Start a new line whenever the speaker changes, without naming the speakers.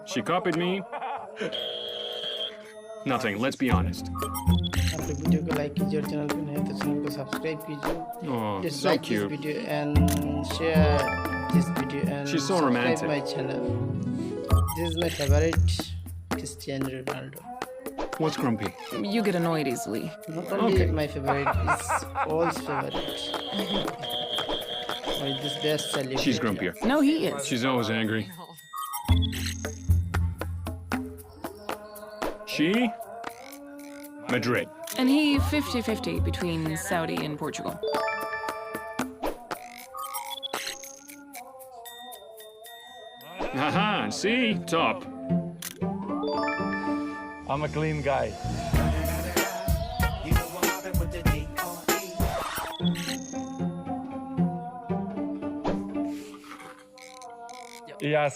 She copied me. Nothing, let's be honest.
आप लोग video को लाइक कीजिए और चैनल पे नए हैं तो चैनल को सब्सक्राइब कीजिए.
Oh,
Just
so
like this
cute.
video and share this video and
She's so
subscribe
romantic.
my channel. This is my favorite Cristiano Ronaldo.
What's grumpy?
You get annoyed easily.
Not only
Okay.
my favorite, it's all's favorite. Or this best celebrity.
She's grumpier.
No, he is.
She's always angry. She? Madrid.
And he 50-50 between Saudi and Portugal.
Haha, see? Top.
I'm a clean guy. Yes.